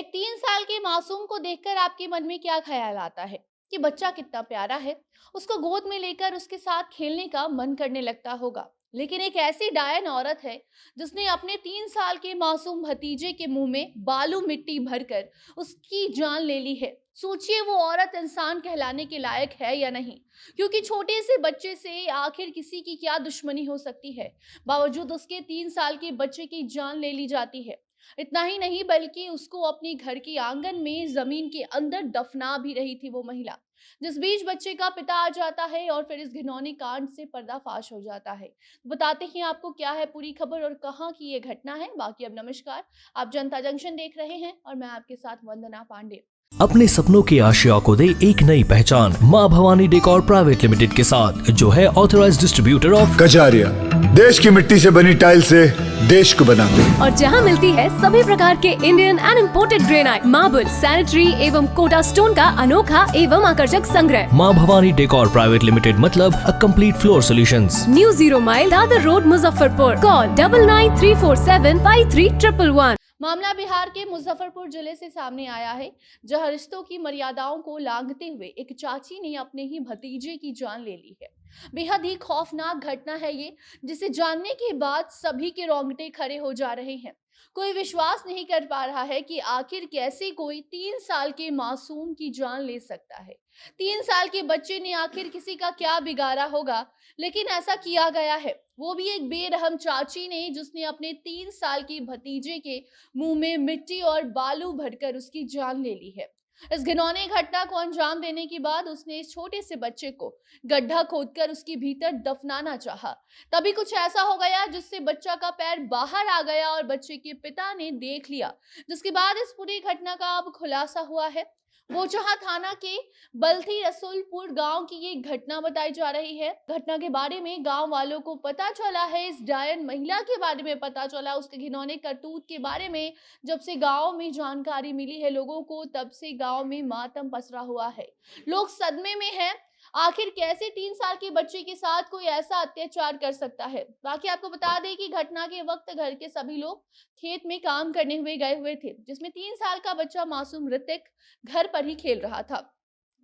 एक 3 साल के मासूम को देखकर आपके मन में क्या ख़्याल आता है? कि बच्चा कितना प्यारा है, उसको गोद में लेकर उसके साथ खेलने का मन करने लगता होगा। लेकिन एक ऐसी डायन औरत है, जिसने अपने 3 साल के मासूम भतीजे के मुँह में बालू मिट्टी भरकर उसकी जान ले ली है। सोचिए वो औरत इंसान कहलाने के लायक है या नहीं? क्योंकि छोटे से बच्चे से आखिर किसी की क्या दुश्मनी हो सकती है? बावजूद उसके 3 साल के बच्चे की जान ले ली जाती है। इतना ही नहीं बल्कि उसको अपने घर के आंगन में जमीन के अंदर दफना भी रही थी वो महिला। जिस बीच बच्चे का पिता आ जाता है और फिर इस घिनौनी कांड से पर्दाफाश हो जाता है। बताते हैं आपको क्या है पूरी खबर और कहाँ की ये घटना है। बाकी अब नमस्कार, आप जनता जंक्शन देख रहे हैं और मैं आपके साथ वंदना पांडे। अपने सपनों की आशिया को दे एक नई पहचान माँ भवानी डेकोर प्राइवेट लिमिटेड के साथ, जो है ऑथराइज्ड डिस्ट्रीब्यूटर ऑफ कजारिया। देश की मिट्टी से बनी टाइल से देश को बनाते हैं। और जहां मिलती है सभी प्रकार के Indian and imported granite, marble, sanitary एवं कोटा स्टोन का अनोखा एवं आकर्षक संग्रह। माँ भवानी डेकोर प्राइवेट लिमिटेड मतलब a complete floor solutions. New 0 mile Dadar road, Muzaffarpur. Call 9934753111। मामला बिहार के मुजफ्फरपुर जिले से सामने आया है, जहां रिश्तों की मर्यादाओं को लांघते हुए एक चाची ने अपने ही भतीजे की जान ले ली है। बेहद ही खौफनाक घटना है ये, जिसे जानने के बाद सभी के रोंगटे खड़े हो जा रहे हैं। कोई विश्वास नहीं कर पा रहा है कि आखिर कैसे कोई 3 साल के मासूम की जान ले सकता है। 3 साल के बच्चे ने आखिर किसी का क्या बिगाड़ा होगा, लेकिन ऐसा किया गया है। वो भी एक बेरहम चाची ने, जिसने अपने 3 साल की भतीजे के मुंह में मिट्टी और बालू भरकर उसकी जान ले ली है। इस घिनौनी घटना को अंजाम देने के बाद उसने इस छोटे से बच्चे को गड्ढा खोदकर उसके भीतर दफनाना चाहा। तभी कुछ ऐसा हो गया जिससे बच्चा का पैर बाहर आ गया और बच्चे के पिता ने देख लिया, जिसके बाद इस पूरी घटना का अब खुलासा हुआ है। बोचहा थाना के बल्थी रसूलपुर गांव की ये घटना बताई जा रही है। घटना के बारे में गांव वालों को पता चला है, इस डायन महिला के बारे में पता चला, उसके घिनौने करतूत के बारे में जब से गांव में जानकारी मिली है लोगों को, तब से गांव में मातम पसरा हुआ है। लोग सदमे में हैं। आखिर कैसे 3 साल के बच्चे के साथ कोई ऐसा अत्याचार कर सकता है। बाकी आपको बता दें कि घटना के वक्त घर के सभी लोग खेत में काम करने हुए गए हुए थे, जिसमें 3 साल का बच्चा मासूम ऋतिक घर पर ही खेल रहा था।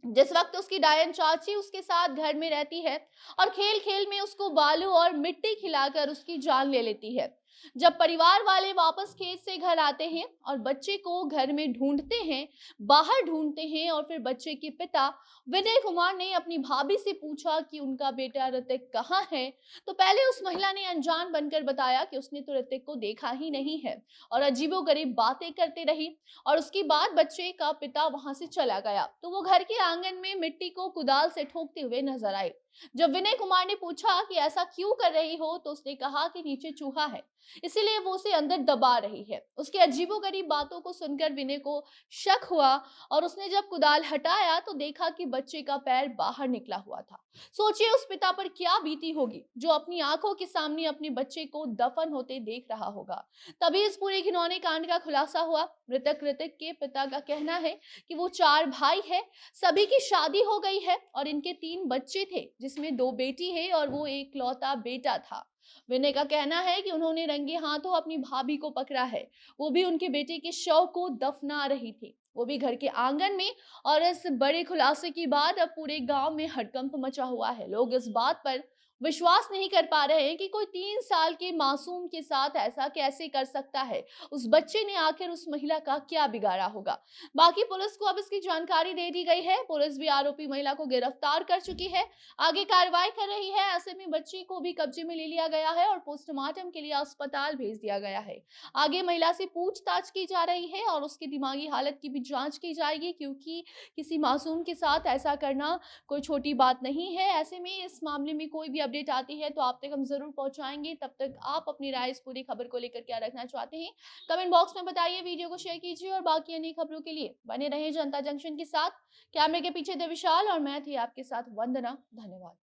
जिस वक्त उसकी डायन चाची उसके साथ घर में रहती है और खेल खेल में उसको बालू और मिट्टी खिलाकर उसकी जान ले लेती है। जब परिवार वाले वापस खेत से घर आते हैं और बच्चे को घर में ढूंढते हैं, बाहर ढूंढते हैं, और फिर बच्चे के पिता विनय कुमार ने अपनी भाभी से पूछा कि उनका बेटा ऋतिक कहाँ है, तो पहले उस महिला ने अनजान बनकर बताया कि उसने तो ऋतिक को देखा ही नहीं है और अजीबोगरीब बातें करते रही। और उसके बाद बच्चे का पिता वहां से चला गया तो वो घर के आंगन में मिट्टी को कुदाल से ठोकते हुए नजर आए। जब विनय कुमार ने पूछा कि ऐसा क्यों कर रही हो, तो उसने कहा कि नीचे चूहा है, इसीलिए वो उसे अंदर दबा रही है। उसकी अजीबोगरीब बातों को सुनकर विनय को शक हुआ और उसने जब कुदाल हटाया तो देखा कि बच्चे का पैर बाहर निकला हुआ था। सोचिए उस पिता पर क्या बीती होगी, जो अपनी आंखों के सामने अपने बच्चे को दफन होते देख रहा होगा। तभी इस पूरे घिनौने कांड का खुलासा हुआ। मृतक ऋतिक के पिता का कहना है कि वो 4 भाई है, सभी की शादी हो गई है और इनके 3 बच्चे थे, जिसमें 2 बेटी है और वो एकलौता बेटा था। विनय का कहना है कि उन्होंने रंगे हाथों अपनी भाभी को पकड़ा है, वो भी उनके बेटे के शव को दफना रही थी, वो भी घर के आंगन में। और इस बड़े खुलासे के बाद अब पूरे गांव में हड़कंप मचा हुआ है। लोग इस बात पर विश्वास नहीं कर पा रहे हैं कि कोई 3 साल के मासूम के साथ ऐसा कैसे कर सकता है। उस बच्चे ने आखिर उस महिला का क्या बिगाड़ा होगा। बाकी पुलिस को अब इसकी जानकारी दे दी गई है। पुलिस भी आरोपी महिला को गिरफ्तार कर चुकी है, आगे कार्रवाई कर रही है। ऐसे में बच्चे को भी कब्जे में ले लिया गया है और पोस्टमार्टम के लिए अस्पताल भेज दिया गया है। आगे महिला से पूछताछ की जा रही है और उसकी दिमागी हालत की भी जांच की जाएगी, क्योंकि किसी मासूम के साथ ऐसा करना कोई छोटी बात नहीं है। ऐसे में इस मामले में कोई भी अपडेट आती है तो आप तक हम जरूर पहुंचाएंगे। तब तक आप अपनी राय इस पूरी खबर को लेकर क्या रखना चाहते हैं, कमेंट बॉक्स में बताइए, वीडियो को शेयर कीजिए और बाकी अन्य खबरों के लिए बने रहे जनता जंक्शन के साथ। कैमरे के पीछे देव विशाल और मैं थी आपके साथ वंदना। धन्यवाद।